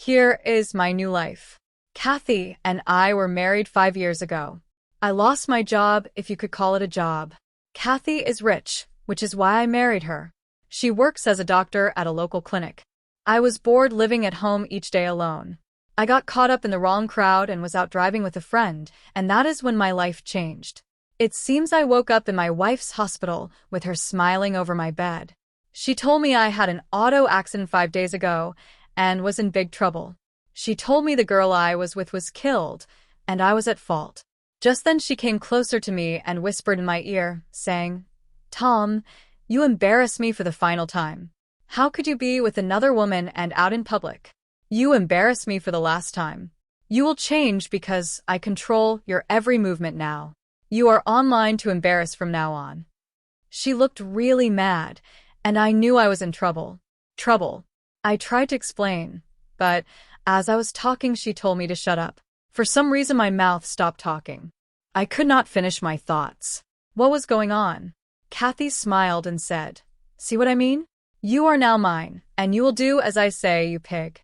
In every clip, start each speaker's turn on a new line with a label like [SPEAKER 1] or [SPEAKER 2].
[SPEAKER 1] Here is my new life. Kathy and I were married 5 years ago. I lost my job, if you could call it a job. Kathy is rich, which is why I married her. She works as a doctor at a local clinic. I was bored living at home each day alone. I got caught up in the wrong crowd and was out driving with a friend, and that is when my life changed. It seems I woke up in my wife's hospital with her smiling over my bed. She told me I had an auto accident 5 days ago and was in big trouble. She told me the girl I was with was killed, and I was at fault. Just then she came closer to me and whispered in my ear, saying, "Tom, you embarrass me for the final time. How could you be with another woman and out in public? You embarrass me for the last time. You will change because I control your every movement now. You are online to embarrass from now on." She looked really mad, and I knew I was in trouble. Trouble. I tried to explain, but as I was talking, she told me to shut up. For some reason, my mouth stopped talking. I could not finish my thoughts. What was going on? Kathy smiled and said, "See what I mean? You are now mine, and you will do as I say, you pig."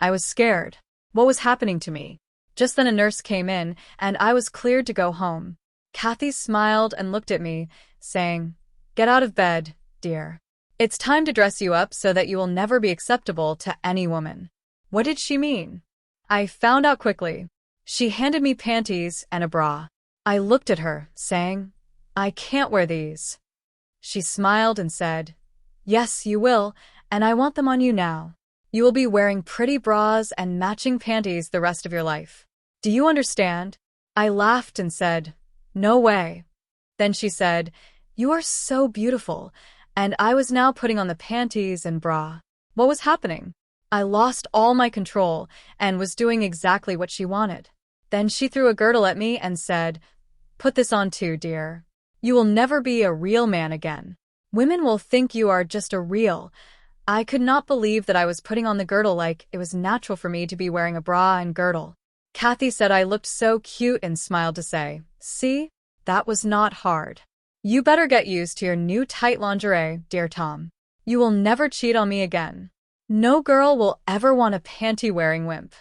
[SPEAKER 1] I was scared. What was happening to me? Just then a nurse came in, and I was cleared to go home. Kathy smiled and looked at me, saying, "Get out of bed, dear. It's time to dress you up so that you will never be acceptable to any woman." What did she mean? I found out quickly. She handed me panties and a bra. I looked at her, saying, "I can't wear these." She smiled and said, "Yes, you will, and I want them on you now. You will be wearing pretty bras and matching panties the rest of your life. Do you understand?" I laughed and said, "No way." Then she said, "You are so beautiful," and I was now putting on the panties and bra. What was happening? I lost all my control and was doing exactly what she wanted. Then she threw a girdle at me and said, "Put this on too, dear. You will never be a real man again. Women will think you are just a real." I could not believe that I was putting on the girdle like it was natural for me to be wearing a bra and girdle. Kathy said I looked so cute and smiled to say, "See, that was not hard. You better get used to your new tight lingerie, dear Tom. You will never cheat on me again. No girl will ever want a panty-wearing wimp."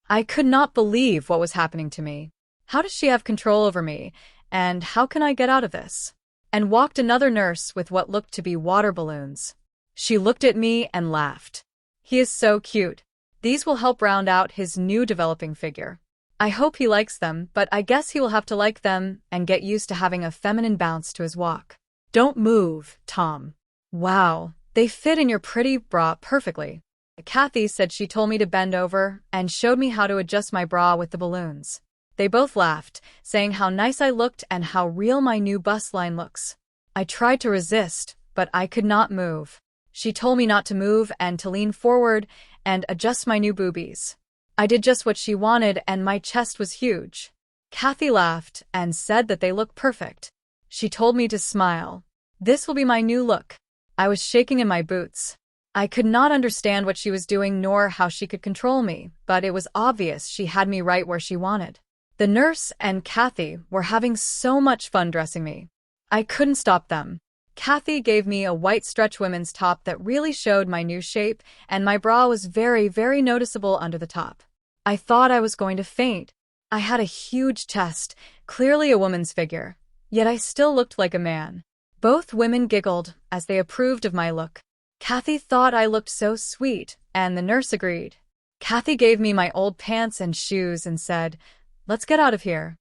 [SPEAKER 1] I could not believe what was happening to me. How does she have control over me, and how can I get out of this? And walked another nurse with what looked to be water balloons. She looked at me and laughed. "He is so cute. These will help round out his new developing figure. I hope he likes them, but I guess he will have to like them and get used to having a feminine bounce to his walk. Don't move, Tom. Wow, they fit in your pretty bra perfectly." Kathy said she told me to bend over and showed me how to adjust my bra with the balloons. They both laughed, saying how nice I looked and how real my new bust line looks. I tried to resist, but I could not move. She told me not to move and to lean forward and adjust my new boobies. I did just what she wanted, and my chest was huge. Kathy laughed and said that they looked perfect. She told me to smile. This will be my new look. I was shaking in my boots. I could not understand what she was doing nor how she could control me, but it was obvious she had me right where she wanted. The nurse and Kathy were having so much fun dressing me. I couldn't stop them. Kathy gave me a white stretch women's top that really showed my new shape, and my bra was very, very noticeable under the top. I thought I was going to faint. I had a huge chest, clearly a woman's figure, yet I still looked like a man. Both women giggled as they approved of my look. Kathy thought I looked so sweet, and the nurse agreed. Kathy gave me my old pants and shoes and said, "Let's get out of here."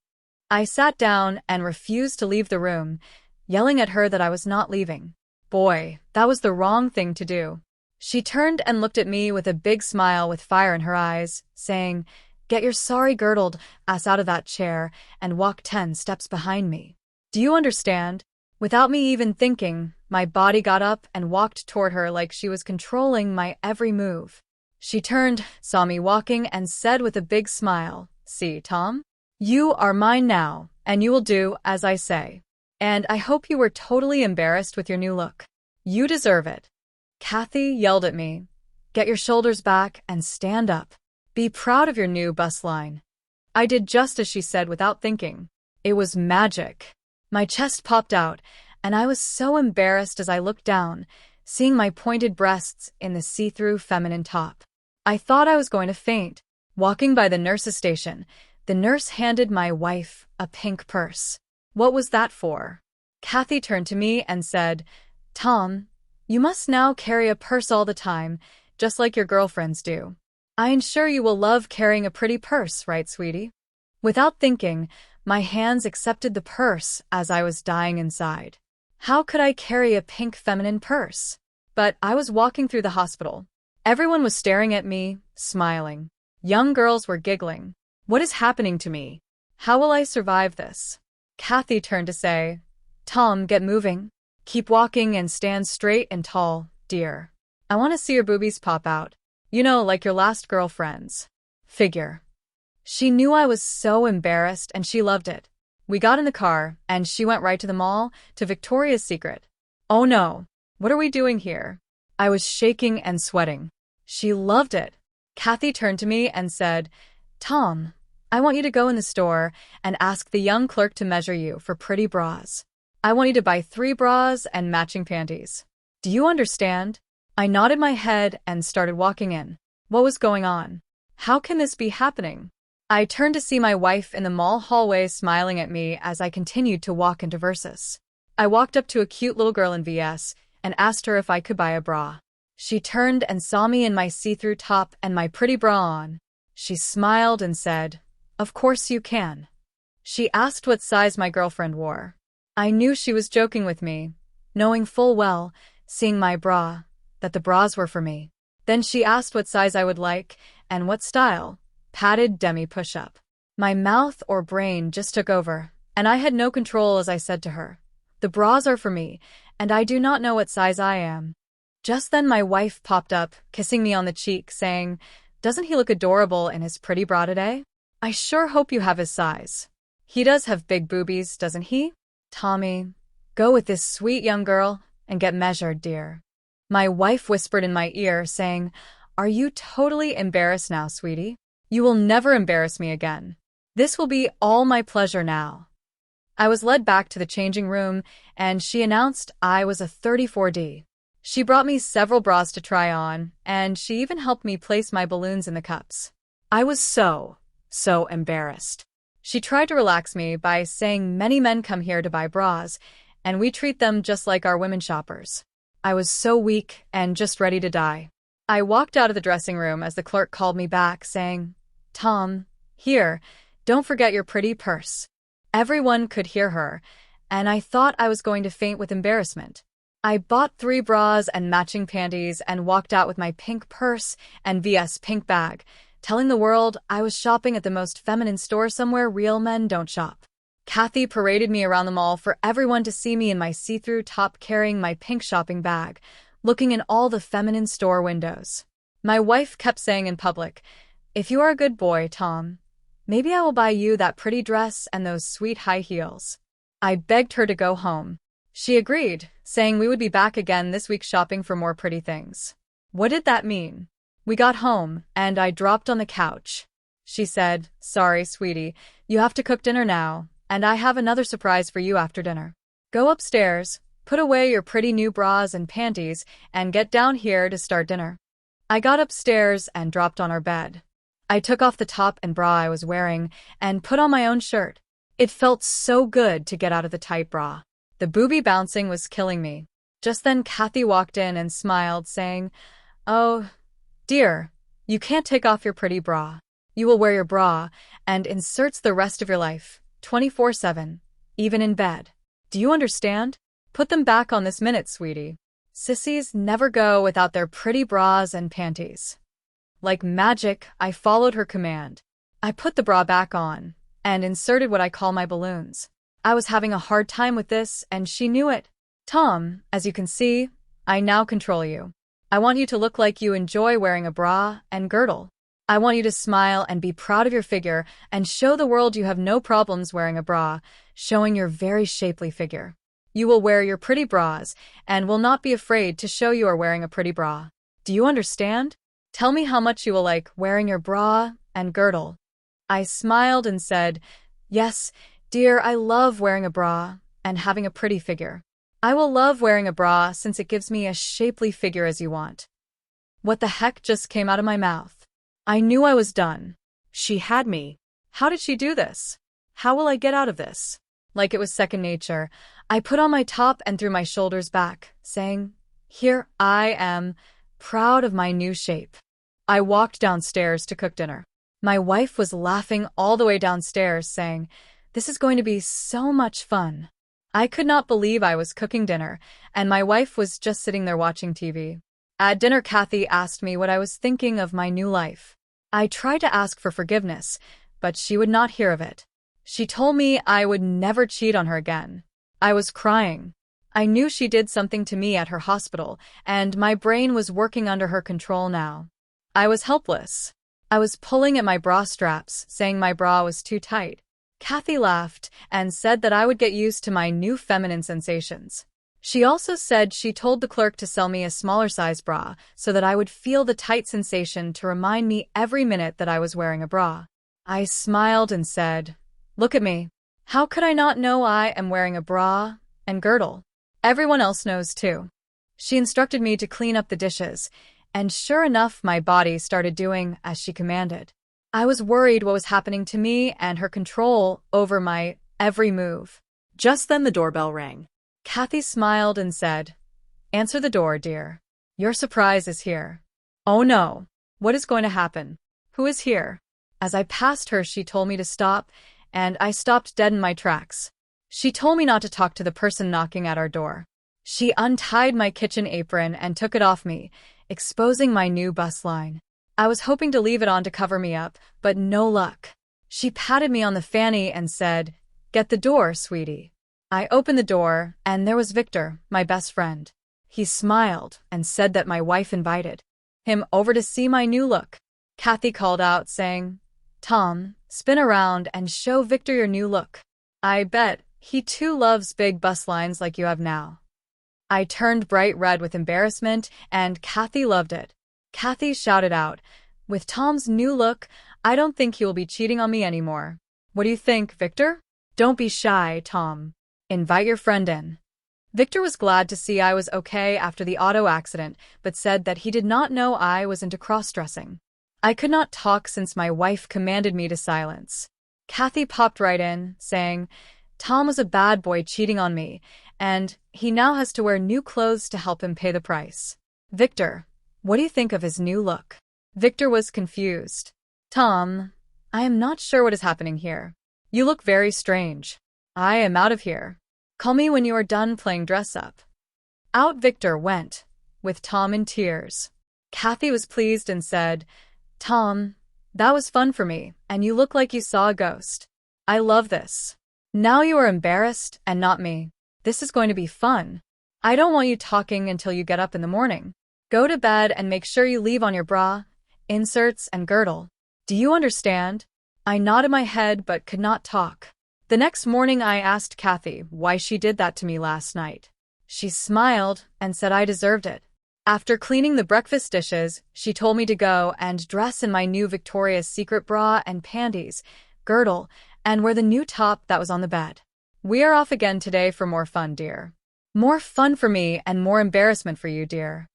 [SPEAKER 1] I sat down and refused to leave the room, yelling at her that I was not leaving. Boy, that was the wrong thing to do. She turned and looked at me with a big smile with fire in her eyes, saying, "Get your sorry girdled ass out of that chair and walk 10 steps behind me. Do you understand?" Without me even thinking, my body got up and walked toward her like she was controlling my every move. She turned, saw me walking, and said with a big smile, "See, Tom? You are mine now, and you will do as I say. And I hope you were totally embarrassed with your new look. You deserve it." Kathy yelled at me, "Get your shoulders back and stand up. Be proud of your new bust line." I did just as she said without thinking. It was magic. My chest popped out, and I was so embarrassed as I looked down, seeing my pointed breasts in the see-through feminine top. I thought I was going to faint. Walking by the nurse's station, the nurse handed my wife a pink purse. What was that for? Kathy turned to me and said, Tom, you must now carry a purse all the time, just like your girlfriends do. I'm sure you will love carrying a pretty purse, right, sweetie? Without thinking, my hands accepted the purse as I was dying inside. How could I carry a pink feminine purse? But I was walking through the hospital. Everyone was staring at me, smiling. Young girls were giggling. What is happening to me? How will I survive this? Kathy turned to say, Tom, get moving. Keep walking and stand straight and tall, dear. I want to see your boobies pop out. You know, like your last girlfriend's. Figure. She knew I was so embarrassed and she loved it. We got in the car and she went right to the mall, to Victoria's Secret. Oh no, what are we doing here? I was shaking and sweating. She loved it. Kathy turned to me and said, Tom, I want you to go in the store and ask the young clerk to measure you for pretty bras. I want you to buy 3 bras and matching panties. Do you understand? I nodded my head and started walking in. What was going on? How can this be happening? I turned to see my wife in the mall hallway smiling at me as I continued to walk into Versus. I walked up to a cute little girl in VS and asked her if I could buy a bra. She turned and saw me in my see-through top and my pretty bra on. She smiled and said, Of course you can. She asked what size my girlfriend wore. I knew she was joking with me, knowing full well, seeing my bra, that the bras were for me. Then she asked what size I would like and what style. Padded demi push-up. My mouth or brain just took over, and I had no control as I said to her, The bras are for me, and I do not know what size I am. Just then my wife popped up, kissing me on the cheek, saying, Doesn't he look adorable in his pretty bra today? I sure hope you have his size. He does have big boobies, doesn't he? Tommy, go with this sweet young girl and get measured, dear. My wife whispered in my ear, saying, Are you totally embarrassed now, sweetie? You will never embarrass me again. This will be all my pleasure now. I was led back to the changing room, and she announced I was a 34D. She brought me several bras to try on, and she even helped me place my balloons in the cups. I was so embarrassed. She tried to relax me by saying many men come here to buy bras, and we treat them just like our women shoppers. I was so weak and just ready to die. I walked out of the dressing room as the clerk called me back, saying, Tom, here, don't forget your pretty purse. Everyone could hear her, and I thought I was going to faint with embarrassment. I bought 3 bras and matching panties and walked out with my pink purse and VS pink bag, telling the world I was shopping at the most feminine store somewhere real men don't shop. Kathy paraded me around the mall for everyone to see me in my see-through top carrying my pink shopping bag, looking in all the feminine store windows. My wife kept saying in public, If you are a good boy, Tom, maybe I will buy you that pretty dress and those sweet high heels. I begged her to go home. She agreed, saying we would be back again this week shopping for more pretty things. What did that mean? We got home, and I dropped on the couch. She said, Sorry, sweetie, you have to cook dinner now, and I have another surprise for you after dinner. Go upstairs, put away your pretty new bras and panties, and get down here to start dinner. I got upstairs and dropped on our bed. I took off the top and bra I was wearing and put on my own shirt. It felt so good to get out of the tight bra. The boobie bouncing was killing me. Just then Kathy walked in and smiled, saying, Oh, dear, you can't take off your pretty bra. You will wear your bra and inserts the rest of your life, 24/7, even in bed. Do you understand? Put them back on this minute, sweetie. Sissies never go without their pretty bras and panties. Like magic, I followed her command. I put the bra back on and inserted what I call my balloons. I was having a hard time with this, and she knew it. Tom, as you can see, I now control you. I want you to look like you enjoy wearing a bra and girdle. I want you to smile and be proud of your figure and show the world you have no problems wearing a bra, showing your very shapely figure. You will wear your pretty bras and will not be afraid to show you are wearing a pretty bra. Do you understand? Tell me how much you will like wearing your bra and girdle. I smiled and said, Yes, dear, I love wearing a bra and having a pretty figure. I will love wearing a bra since it gives me a shapely figure as you want. What the heck just came out of my mouth? I knew I was done. She had me. How did she do this? How will I get out of this? Like it was second nature, I put on my top and threw my shoulders back, saying, "Here I am, proud of my new shape." I walked downstairs to cook dinner. My wife was laughing all the way downstairs, saying, "This is going to be so much fun." I could not believe I was cooking dinner, and my wife was just sitting there watching TV. At dinner, Kathy asked me what I was thinking of my new life. I tried to ask for forgiveness, but she would not hear of it. She told me I would never cheat on her again. I was crying. I knew she did something to me at her hospital, and my brain was working under her control now. I was helpless. I was pulling at my bra straps, saying my bra was too tight. Kathy laughed and said that I would get used to my new feminine sensations. She also said she told the clerk to sell me a smaller size bra so that I would feel the tight sensation to remind me every minute that I was wearing a bra. I smiled and said, "Look at me. How could I not know I am wearing a bra and girdle? Everyone else knows too." She instructed me to clean up the dishes, and sure enough, my body started doing as she commanded. I was worried what was happening to me and her control over my every move. Just then the doorbell rang. Kathy smiled and said, "Answer the door, dear. Your surprise is here." Oh no. What is going to happen? Who is here? As I passed her, she told me to stop, and I stopped dead in my tracks. She told me not to talk to the person knocking at our door. She untied my kitchen apron and took it off me, exposing my new bust line. I was hoping to leave it on to cover me up, but no luck. She patted me on the fanny and said, "Get the door, sweetie." I opened the door, and there was Victor, my best friend. He smiled and said that my wife invited him over to see my new look. Kathy called out, saying, "Tom, spin around and show Victor your new look. I bet he too loves big bust lines like you have now." I turned bright red with embarrassment, and Kathy loved it. Kathy shouted out, "With Tom's new look, I don't think he will be cheating on me anymore. What do you think, Victor? Don't be shy, Tom. Invite your friend in." Victor was glad to see I was okay after the auto accident, but said that he did not know I was into cross-dressing. I could not talk since my wife commanded me to silence. Kathy popped right in, saying, "Tom was a bad boy cheating on me, and he now has to wear new clothes to help him pay the price. Victor, what do you think of his new look?" Victor was confused. "Tom, I am not sure what is happening here. You look very strange. I am out of here. Call me when you are done playing dress up." Out Victor went, with Tom in tears. Kathy was pleased and said, "Tom, that was fun for me, and you look like you saw a ghost. I love this. Now you are embarrassed and not me. This is going to be fun. I don't want you talking until you get up in the morning. Go to bed and make sure you leave on your bra, inserts, and girdle. Do you understand?" I nodded my head but could not talk. The next morning I asked Kathy why she did that to me last night. She smiled and said I deserved it. After cleaning the breakfast dishes, she told me to go and dress in my new Victoria's Secret bra and panties, girdle, and wear the new top that was on the bed. "We are off again today for more fun, dear. More fun for me and more embarrassment for you, dear."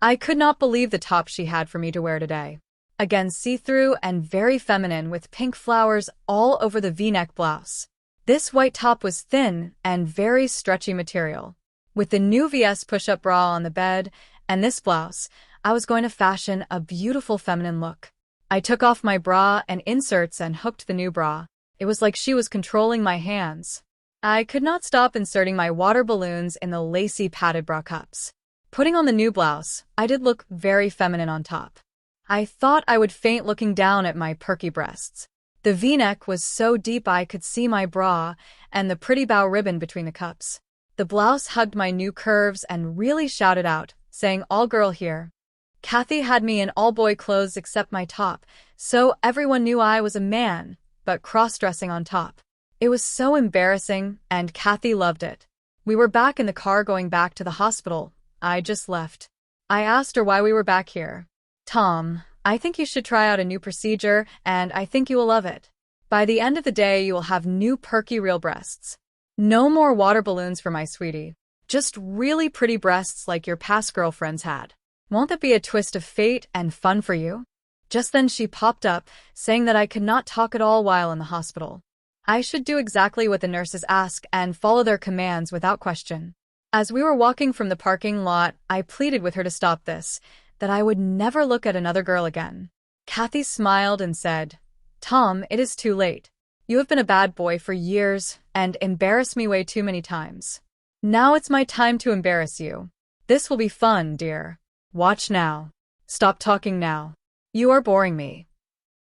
[SPEAKER 1] I could not believe the top she had for me to wear today. Again, see-through and very feminine with pink flowers all over the V-neck blouse. This white top was thin and very stretchy material. With the new VS push-up bra on the bed and this blouse, I was going to fashion a beautiful feminine look. I took off my bra and inserts and hooked the new bra. It was like she was controlling my hands. I could not stop inserting my water balloons in the lacy padded bra cups. Putting on the new blouse, I did look very feminine on top. I thought I would faint looking down at my perky breasts. The V-neck was so deep I could see my bra and the pretty bow ribbon between the cups. The blouse hugged my new curves and really shouted out, saying, "All girl here." Kathy had me in all-boy clothes except my top, so everyone knew I was a man, but cross-dressing on top. It was so embarrassing, and Kathy loved it. We were back in the car going back to the hospital. I just left. I asked her why we were back here. "Tom, I think you should try out a new procedure, and I think you will love it. By the end of the day, you will have new perky real breasts. No more water balloons for my sweetie. Just really pretty breasts like your past girlfriends had. Won't that be a twist of fate and fun for you?" Just then she popped up, saying that I could not talk at all while in the hospital. I should do exactly what the nurses ask and follow their commands without question. As we were walking from the parking lot, I pleaded with her to stop this, that I would never look at another girl again. Kathy smiled and said, "Tom, it is too late. You have been a bad boy for years and embarrassed me way too many times. Now it's my time to embarrass you. This will be fun, dear. Watch now. Stop talking now. You are boring me."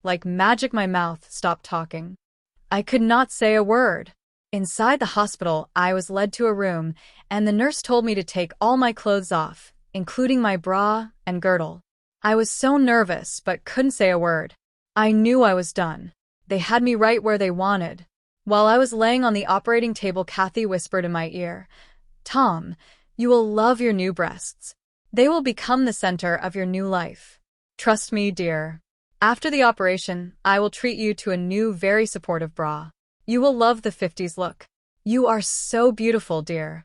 [SPEAKER 1] Like magic, my mouth stopped talking. I could not say a word. Inside the hospital, I was led to a room, and the nurse told me to take all my clothes off, including my bra and girdle. I was so nervous, but couldn't say a word. I knew I was done. They had me right where they wanted. While I was laying on the operating table, Kathy whispered in my ear, "Tom, you will love your new breasts. They will become the center of your new life. Trust me, dear. After the operation, I will treat you to a new, very supportive bra. You will love the 50s look. You are so beautiful, dear."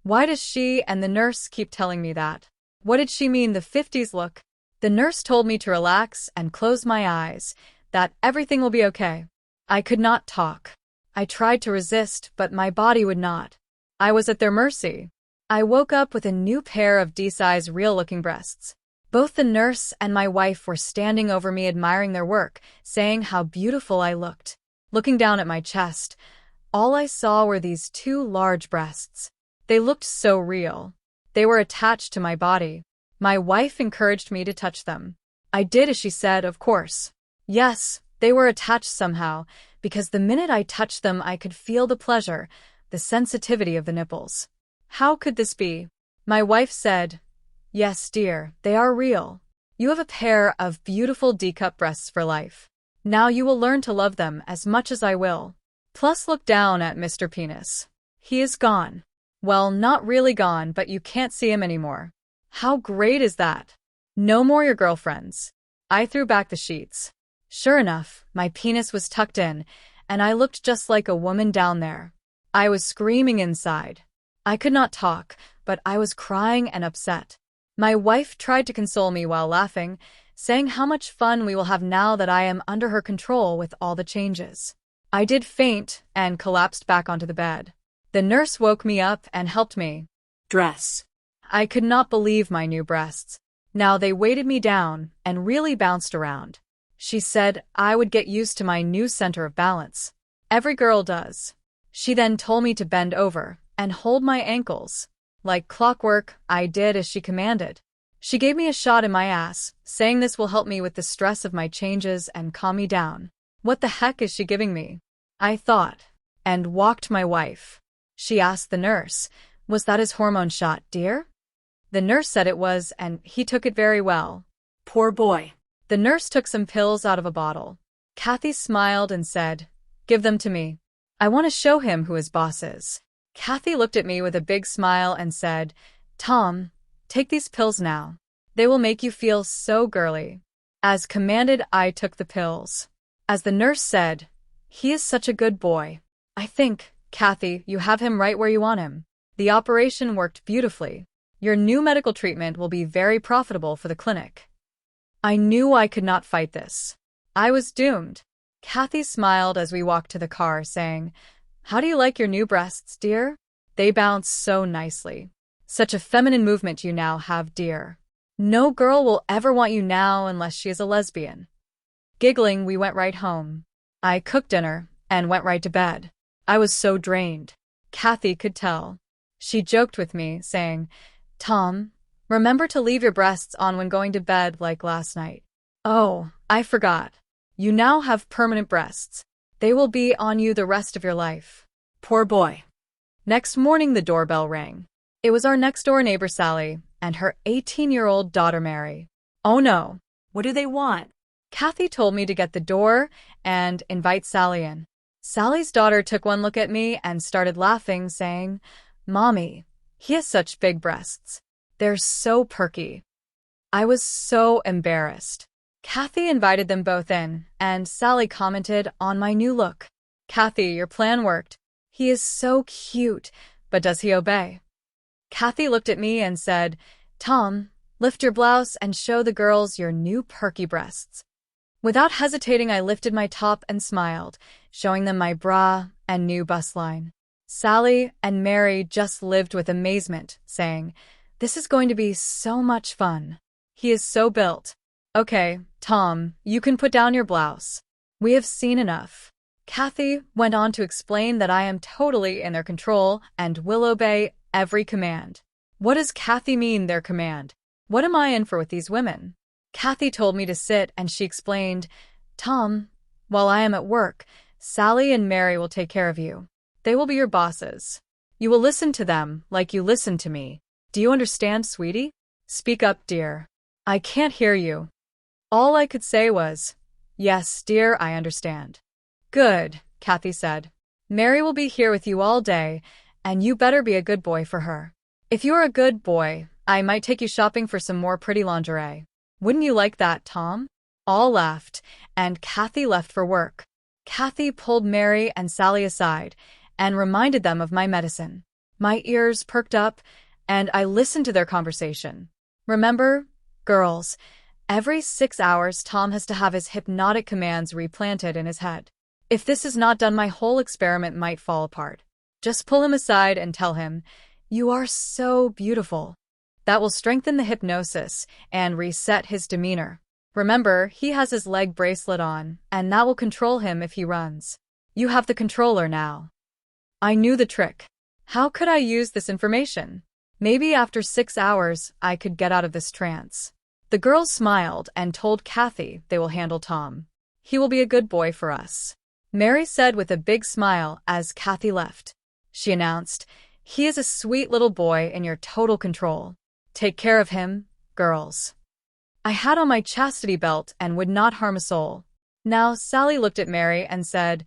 [SPEAKER 1] Why does she and the nurse keep telling me that? What did she mean, the 50s look? The nurse told me to relax and close my eyes, that everything will be okay. I could not talk. I tried to resist, but my body would not. I was at their mercy. I woke up with a new pair of D-size real-looking breasts. Both the nurse and my wife were standing over me admiring their work, saying how beautiful I looked. Looking down at my chest, all I saw were these two large breasts. They looked so real. They were attached to my body. My wife encouraged me to touch them. I did as she said, of course. Yes, they were attached somehow, because the minute I touched them I could feel the pleasure, the sensitivity of the nipples. How could this be? My wife said, "Yes, dear, they are real. You have a pair of beautiful D-cup breasts for life. Now you will learn to love them as much as I will." Plus look down at Mr. Penis. He is gone. Well, not really gone, but you can't see him anymore. How great is that? No more your girlfriends. I threw back the sheets. Sure enough, my penis was tucked in, and I looked just like a woman down there. I was screaming inside. I could not talk, but I was crying and upset. My wife tried to console me while laughing, saying how much fun we will have now that I am under her control with all the changes. I did faint and collapsed back onto the bed. The nurse woke me up and helped me dress. I could not believe my new breasts. Now they weighted me down and really bounced around. She said I would get used to my new center of balance. Every girl does. She then told me to bend over and hold my ankles. Like clockwork, I did as she commanded. She gave me a shot in my ass, saying this will help me with the stress of my changes and calm me down. What the heck is she giving me? I thought, and walked my wife. She asked the nurse, "Was that his hormone shot, dear?" The nurse said it was, and he took it very well. Poor boy. The nurse took some pills out of a bottle. Kathy smiled and said, "Give them to me. I want to show him who his boss is." Kathy looked at me with a big smile and said, "Tom, take these pills now. They will make you feel so girly." As commanded, I took the pills. As the nurse said, "He is such a good boy. I think, Kathy, you have him right where you want him. The operation worked beautifully. Your new medical treatment will be very profitable for the clinic." I knew I could not fight this. I was doomed. Kathy smiled as we walked to the car, saying, "How do you like your new breasts, dear? They bounce so nicely. Such a feminine movement you now have, dear. No girl will ever want you now unless she is a lesbian." Giggling, we went right home. I cooked dinner and went right to bed. I was so drained. Kathy could tell. She joked with me, saying, "Tom, remember to leave your breasts on when going to bed like last night." Oh, I forgot. You now have permanent breasts. They will be on you the rest of your life. Poor boy. Next morning the doorbell rang. It was our next-door neighbor Sally and her 18-year-old daughter Mary. Oh no. What do they want? Kathy told me to get the door and invite Sally in. Sally's daughter took one look at me and started laughing, saying, "Mommy, he has such big breasts. They're so perky." I was so embarrassed. Kathy invited them both in, and Sally commented on my new look. "Kathy, your plan worked. He is so cute, but does he obey?" Kathy looked at me and said, "Tom, Lift your blouse and show the girls your new perky breasts. Without hesitating, I lifted my top and smiled, showing them my bra and new bust line. Sally and Mary just lived with amazement, saying, "This is going to be so much fun. He is so built." "Okay, Tom, you can put down your blouse. We have seen enough." Kathy went on to explain that I am totally in their control and will obey every command. What does Kathy mean, their command? What am I in for with these women? Kathy told me to sit and she explained, "Tom, while I am at work, Sally and Mary will take care of you. They will be your bosses. You will listen to them like you listen to me. Do you understand, sweetie? Speak up, dear. I can't hear you." All I could say was, "Yes, dear, I understand." "Good," Kathy said. "Mary will be here with you all day, and you better be a good boy for her. If you're a good boy, I might take you shopping for some more pretty lingerie. Wouldn't you like that, Tom?" All laughed, and Kathy left for work. Kathy pulled Mary and Sally aside and reminded them of my medicine. My ears perked up, and I listened to their conversation. "Remember, girls, every 6 hours Tom has to have his hypnotic commands replanted in his head. If this is not done, my whole experiment might fall apart. Just pull him aside and tell him, 'You are so beautiful.' That will strengthen the hypnosis and reset his demeanor. Remember, he has his leg bracelet on, and that will control him if he runs. You have the controller now." I knew the trick. How could I use this information? Maybe after 6 hours, I could get out of this trance. The girls smiled and told Kathy they will handle Tom. "He will be a good boy for us," Mary said with a big smile as Kathy left. She announced, "He is a sweet little boy in your total control. Take care of him, girls." I had on my chastity belt and would not harm a soul. Now Sally looked at Mary and said,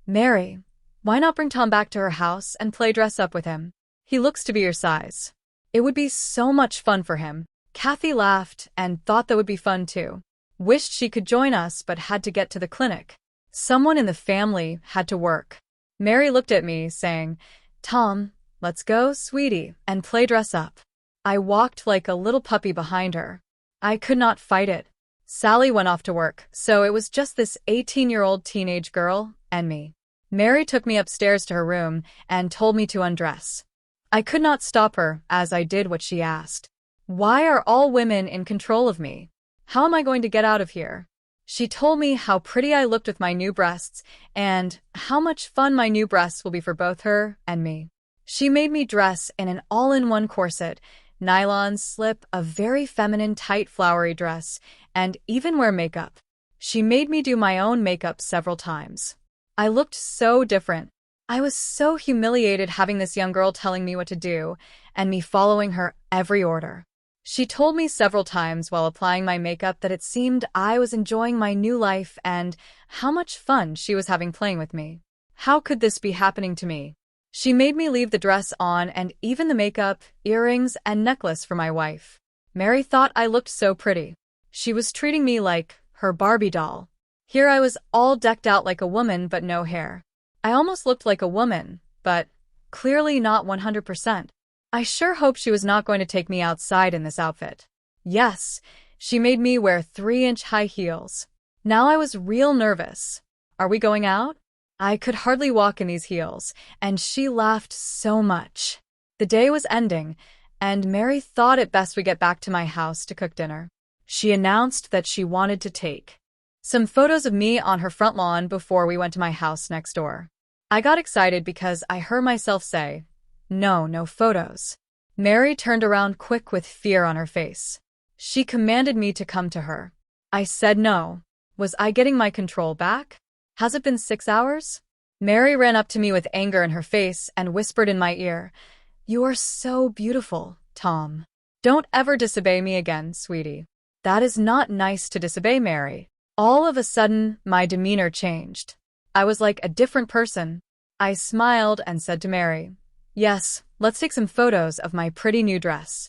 [SPEAKER 1] "Mary, why not bring Tom back to her house and play dress up with him? He looks to be your size. It would be so much fun for him." Kathy laughed and thought that would be fun too. Wished she could join us but had to get to the clinic. Someone in the family had to work. Mary looked at me, saying, "Tom, let's go, sweetie, and play dress up." I walked like a little puppy behind her. I could not fight it. Sally went off to work, so it was just this 18-year-old teenage girl and me. Mary took me upstairs to her room and told me to undress. I could not stop her as I did what she asked. Why are all women in control of me? How am I going to get out of here? She told me how pretty I looked with my new breasts and how much fun my new breasts will be for both her and me. She made me dress in an all-in-one corset, nylon slip, a very feminine tight flowery dress, and even wear makeup. She made me do my own makeup several times. I looked so different. I was so humiliated having this young girl telling me what to do and me following her every order. She told me several times while applying my makeup that it seemed I was enjoying my new life and how much fun she was having playing with me. How could this be happening to me? She made me leave the dress on and even the makeup, earrings, and necklace for my wife. Mary thought I looked so pretty. She was treating me like her Barbie doll. Here I was all decked out like a woman but no hair. I almost looked like a woman, but clearly not 100%. I sure hope she was not going to take me outside in this outfit. Yes, she made me wear 3-inch high heels. Now I was real nervous. Are we going out? I could hardly walk in these heels, and she laughed so much. The day was ending, and Mary thought it best we get back to my house to cook dinner. She announced that she wanted to take some photos of me on her front lawn before we went to my house next door. I got excited because I heard myself say, No photos." Mary turned around quick with fear on her face. She commanded me to come to her. I said no. Was I getting my control back? Has it been 6 hours? Mary ran up to me with anger in her face and whispered in my ear, "You are so beautiful, Tom. Don't ever disobey me again, sweetie." That is not nice to disobey, Mary. All of a sudden, my demeanor changed. I was like a different person. I smiled and said to Mary, "Yes, let's take some photos of my pretty new dress."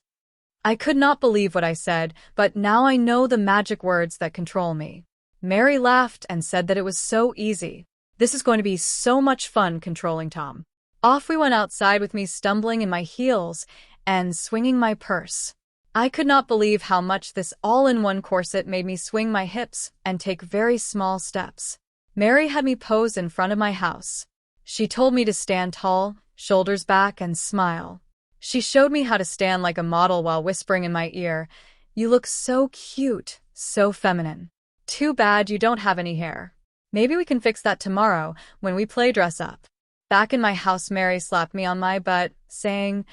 [SPEAKER 1] I could not believe what I said, but now I know the magic words that control me. Mary laughed and said that it was so easy. This is going to be so much fun controlling Tom. Off we went outside with me stumbling in my heels and swinging my purse. I could not believe how much this all-in-one corset made me swing my hips and take very small steps. Mary had me pose in front of my house. She told me to stand tall, shoulders back, and smile. She showed me how to stand like a model while whispering in my ear, "You look so cute, so feminine. Too bad you don't have any hair. Maybe we can fix that tomorrow when we play dress up." Back in my house, Mary slapped me on my butt, saying,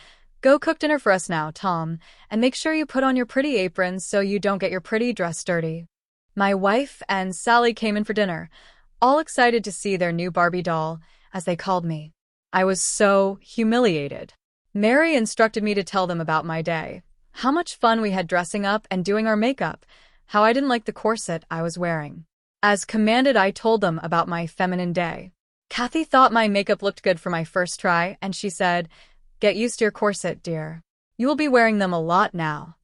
[SPEAKER 1] "Go cook dinner for us now, Tom, and make sure you put on your pretty apron so you don't get your pretty dress dirty." My wife and Sally came in for dinner, all excited to see their new Barbie doll, as they called me. I was so humiliated. Mary instructed me to tell them about my day, how much fun we had dressing up and doing our makeup, how I didn't like the corset I was wearing. As commanded, I told them about my feminine day. Kathy thought my makeup looked good for my first try, and she said, "Get used to your corset, dear. You will be wearing them a lot now."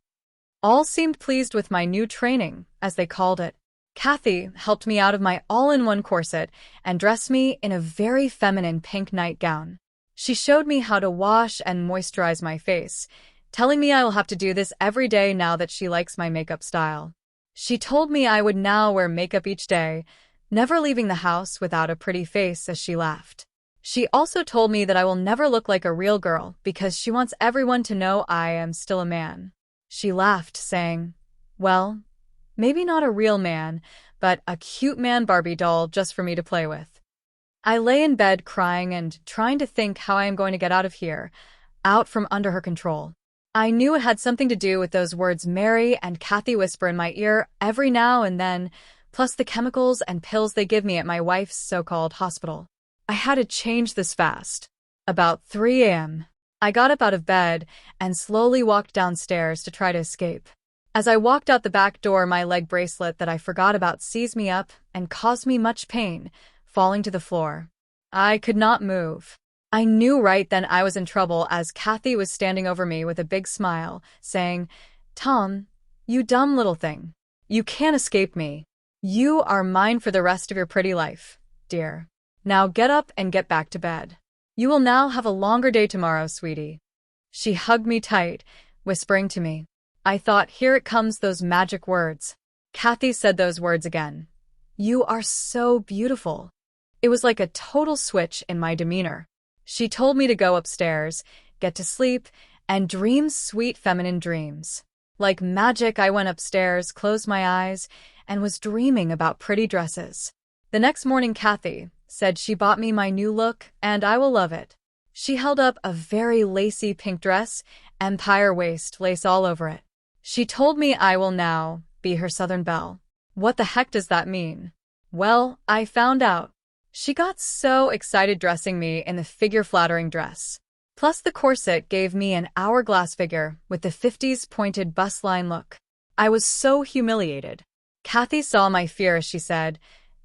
[SPEAKER 1] All seemed pleased with my new training, as they called it. Kathy helped me out of my all-in-one corset and dressed me in a very feminine pink nightgown. She showed me how to wash and moisturize my face, telling me I will have to do this every day now that she likes my makeup style. She told me I would now wear makeup each day, never leaving the house without a pretty face, as she laughed. She also told me that I will never look like a real girl because she wants everyone to know I am still a man. She laughed, saying, "Well, maybe not a real man, but a cute man Barbie doll just for me to play with." I lay in bed crying and trying to think how I am going to get out of here, out from under her control. I knew it had something to do with those words Mary and Kathy whisper in my ear every now and then, plus the chemicals and pills they give me at my wife's so-called hospital. I had to change this fast. About 3 a.m., I got up out of bed and slowly walked downstairs to try to escape. As I walked out the back door, my leg bracelet that I forgot about seized me up and caused me much pain, falling to the floor. I could not move. I knew right then I was in trouble, as Kathy was standing over me with a big smile, saying, "Tom, you dumb little thing. You can't escape me. You are mine for the rest of your pretty life, dear. Now get up and get back to bed. You will now have a longer day tomorrow, sweetie." She hugged me tight, whispering to me. I thought, here it comes, those magic words. Kathy said those words again. "You are so beautiful." It was like a total switch in my demeanor. She told me to go upstairs, get to sleep, and dream sweet feminine dreams. Like magic, I went upstairs, closed my eyes, and was dreaming about pretty dresses. The next morning, Kathy said she bought me my new look, and I will love it. She held up a very lacy pink dress, empire waist, lace all over it. She told me I will now be her Southern belle. What the heck does that mean? Well, I found out. She got so excited dressing me in the figure-flattering dress. Plus the corset gave me an hourglass figure with the 50s pointed bust-line look. I was so humiliated. Kathy saw my fear as she said,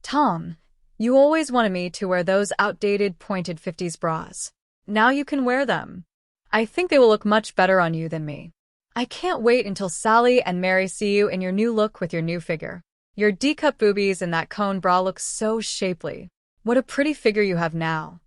[SPEAKER 1] "Tom, you always wanted me to wear those outdated pointed 50s bras. Now you can wear them. I think they will look much better on you than me. I can't wait until Sally and Mary see you in your new look with your new figure. Your D-cup boobies and that cone bra look so shapely. What a pretty figure you have now."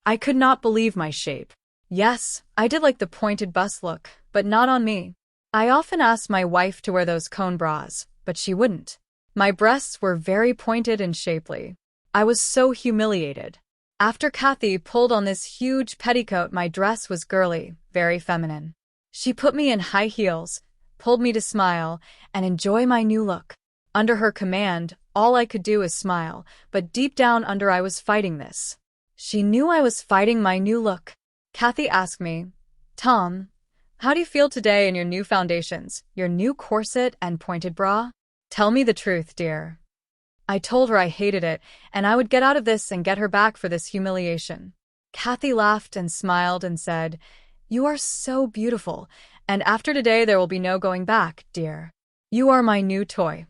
[SPEAKER 1] I could not believe my shape. Yes, I did like the pointed bust look, but not on me. I often asked my wife to wear those cone bras, but she wouldn't. My breasts were very pointed and shapely. I was so humiliated. After Kathy pulled on this huge petticoat, my dress was girly, very feminine. She put me in high heels, pulled me to smile, and enjoy my new look. Under her command, all I could do is smile, but deep down under I was fighting this. She knew I was fighting my new look. Kathy asked me, "Tom, how do you feel today in your new foundations, your new corset and pointed bra? Tell me the truth, dear." I told her I hated it, and I would get out of this and get her back for this humiliation. Kathy laughed and smiled and said, "You are so beautiful, and after today there will be no going back, dear. You are my new toy."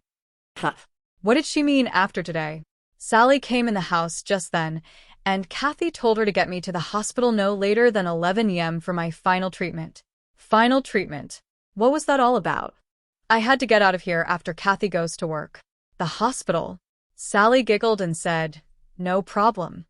[SPEAKER 1] What did she mean after today? Sally came in the house just then, and Kathy told her to get me to the hospital no later than 11 a.m. for my final treatment. Final treatment? What was that all about? I had to get out of here after Kathy goes to work. The hospital? Sally giggled and said, "No problem."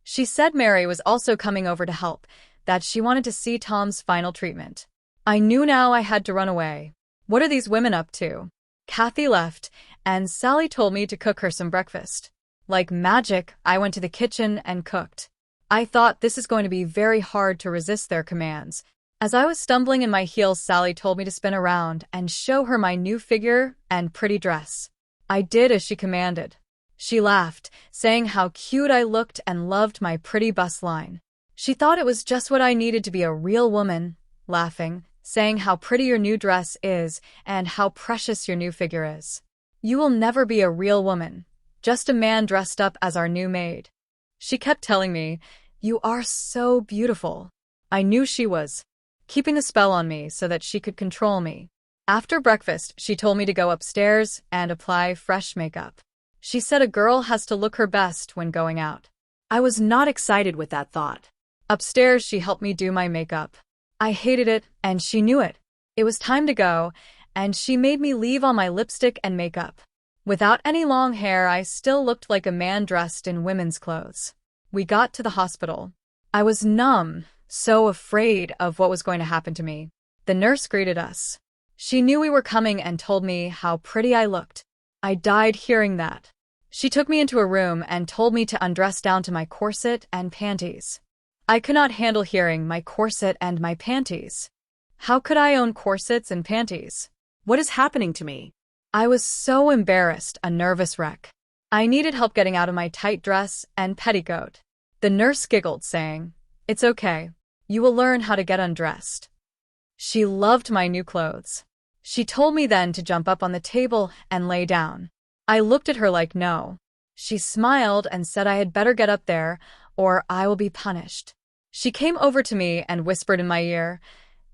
[SPEAKER 1] She said Mary was also coming over to help, that she wanted to see Tom's final treatment. I knew now I had to run away. What are these women up to? Kathy left, and Sally told me to cook her some breakfast. Like magic, I went to the kitchen and cooked. I thought this is going to be very hard to resist their commands. As I was stumbling in my heels, Sally told me to spin around and show her my new figure and pretty dress. I did as she commanded. She laughed, saying how cute I looked and loved my pretty bust line. She thought it was just what I needed to be a real woman, laughing, saying how pretty your new dress is and how precious your new figure is. You will never be a real woman, just a man dressed up as our new maid. She kept telling me, "You are so beautiful." I knew she was keeping a spell on me so that she could control me. After breakfast, she told me to go upstairs and apply fresh makeup. She said a girl has to look her best when going out. I was not excited with that thought. Upstairs, she helped me do my makeup. I hated it, and she knew it. It was time to go, and she made me leave all my lipstick and makeup. Without any long hair, I still looked like a man dressed in women's clothes. We got to the hospital. I was numb, so afraid of what was going to happen to me. The nurse greeted us. She knew we were coming and told me how pretty I looked. I died hearing that. She took me into a room and told me to undress down to my corset and panties. I could not handle hearing my corset and my panties. How could I own corsets and panties?
[SPEAKER 2] What is happening to me?
[SPEAKER 1] I was so embarrassed, a nervous wreck. I needed help getting out of my tight dress and petticoat. The nurse giggled, saying, "It's okay. You will learn how to get undressed." She loved my new clothes. She told me then to jump up on the table and lay down. I looked at her like no. She smiled and said I had better get up there, or I will be punished. She came over to me and whispered in my ear,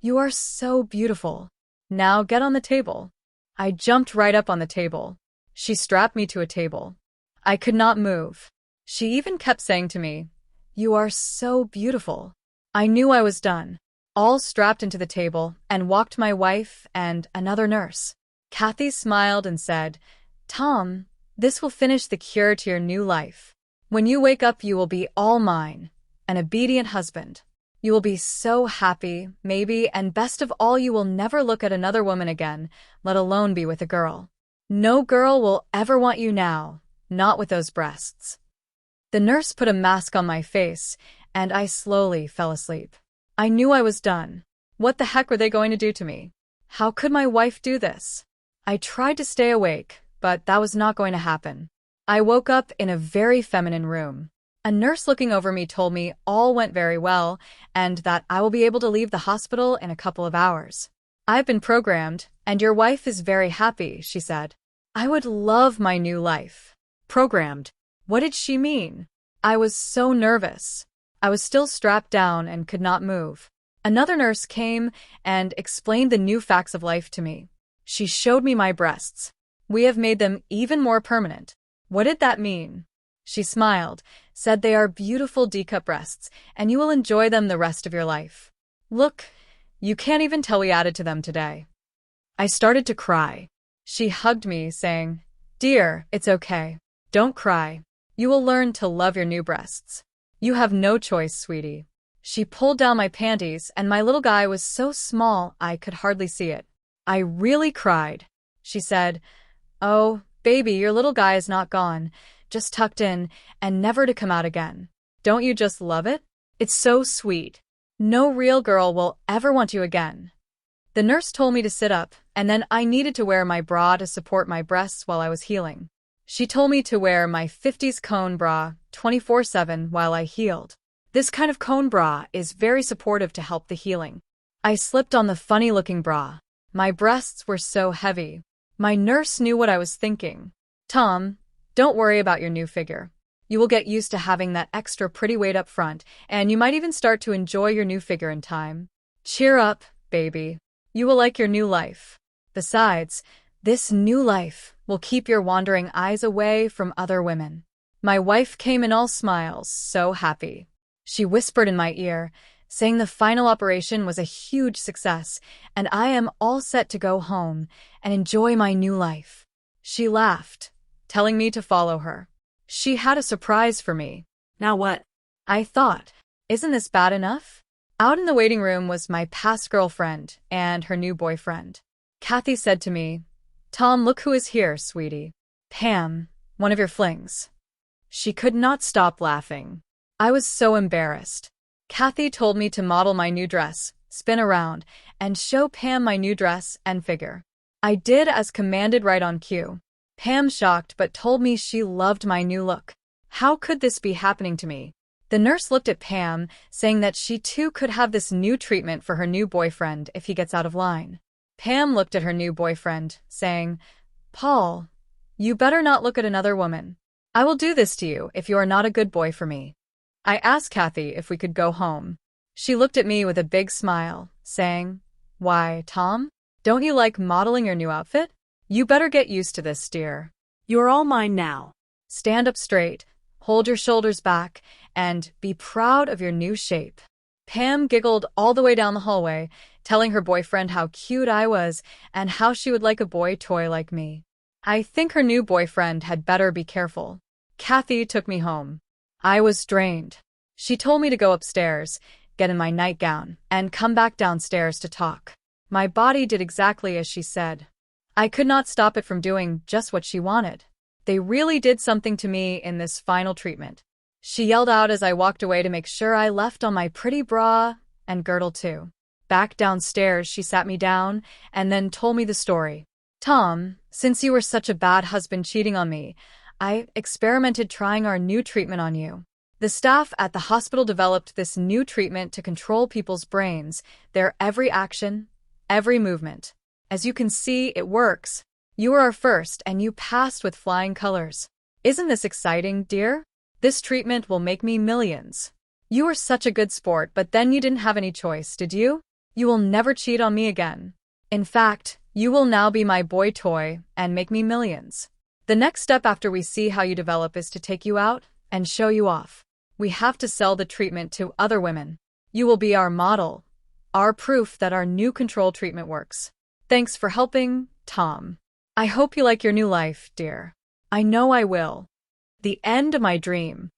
[SPEAKER 1] "You are so beautiful. Now get on the table." I jumped right up on the table. She strapped me to a table. I could not move. She even kept saying to me, "You are so beautiful." I knew I was done. All strapped into the table, and walked my wife and another nurse. Kathy smiled and said, "Tom, this will finish the cure to your new life. When you wake up, you will be all mine, an obedient husband. You will be so happy, maybe, and best of all, you will never look at another woman again, let alone be with a girl. No girl will ever want you now, not with those breasts." The nurse put a mask on my face, and I slowly fell asleep. I knew I was done. What the heck were they going to do to me? How could my wife do this? I tried to stay awake, but that was not going to happen. I woke up in a very feminine room. A nurse looking over me told me all went very well and that I will be able to leave the hospital in a couple of hours. "I've been programmed, and your wife is very happy," she said. I would love my new life. Programmed. What did she mean? I was so nervous. I was still strapped down and could not move. Another nurse came and explained the new facts of life to me. She showed me my breasts. "We have made them even more permanent." What did that mean? She smiled, said they are beautiful D-cup breasts, and you will enjoy them the rest of your life. Look, you can't even tell we added to them today. I started to cry. She hugged me, saying, "Dear, it's okay. Don't cry. You will learn to love your new breasts. You have no choice, sweetie." She pulled down my panties, and my little guy was so small I could hardly see it. I really cried. She said, "Oh, baby, your little guy is not gone, just tucked in, and never to come out again. Don't you just love it? It's so sweet. No real girl will ever want you again." The nurse told me to sit up, and then I needed to wear my bra to support my breasts while I was healing. She told me to wear my 50s cone bra 24/7 while I healed. This kind of cone bra is very supportive to help the healing. I slipped on the funny-looking bra. My breasts were so heavy. My nurse knew what I was thinking. "Tom, don't worry about your new figure. You will get used to having that extra pretty weight up front, and you might even start to enjoy your new figure in time. Cheer up, baby. You will like your new life. Besides, this new life will keep your wandering eyes away from other women." My wife came in all smiles, so happy. She whispered in my ear, saying the final operation was a huge success, and I am all set to go home and enjoy my new life. She laughed, telling me to follow her. She had a surprise for me.
[SPEAKER 2] Now what?
[SPEAKER 1] I thought, isn't this bad enough? Out in the waiting room was my past girlfriend and her new boyfriend. Kathy said to me, "Tom, look who is here, sweetie. Pam, one of your flings." She could not stop laughing. I was so embarrassed. Kathy told me to model my new dress, spin around, and show Pam my new dress and figure. I did as commanded right on cue. Pam shocked but told me she loved my new look. How could this be happening to me? The nurse looked at Pam, saying that she too could have this new treatment for her new boyfriend if he gets out of line. Pam looked at her new boyfriend, saying, "Paul, you better not look at another woman. I will do this to you if you are not a good boy for me." I asked Kathy if we could go home. She looked at me with a big smile, saying, "Why, Tom? Don't you like modeling your new outfit? You better get used to this, dear.
[SPEAKER 2] You're all mine now.
[SPEAKER 1] Stand up straight, hold your shoulders back, and be proud of your new shape." Pam giggled all the way down the hallway, telling her boyfriend how cute I was and how she would like a boy toy like me. I think her new boyfriend had better be careful. Kathy took me home. I was drained. She told me to go upstairs, get in my nightgown, and come back downstairs to talk. My body did exactly as she said. I could not stop it from doing just what she wanted. They really did something to me in this final treatment. She yelled out as I walked away to make sure I left on my pretty bra and girdle too. Back downstairs, she sat me down and then told me the story. "Tom, since you were such a bad husband cheating on me, I experimented trying our new treatment on you. The staff at the hospital developed this new treatment to control people's brains, their every action, every movement. As you can see, it works. You were our first, and you passed with flying colors. Isn't this exciting, dear? This treatment will make me millions. You were such a good sport, but then you didn't have any choice, did you? You will never cheat on me again. In fact, you will now be my boy toy and make me millions. The next step after we see how you develop is to take you out and show you off. We have to sell the treatment to other women. You will be our model, our proof that our new control treatment works. Thanks for helping, Tom. I hope you like your new life, dear. I know I will." The end of my dream.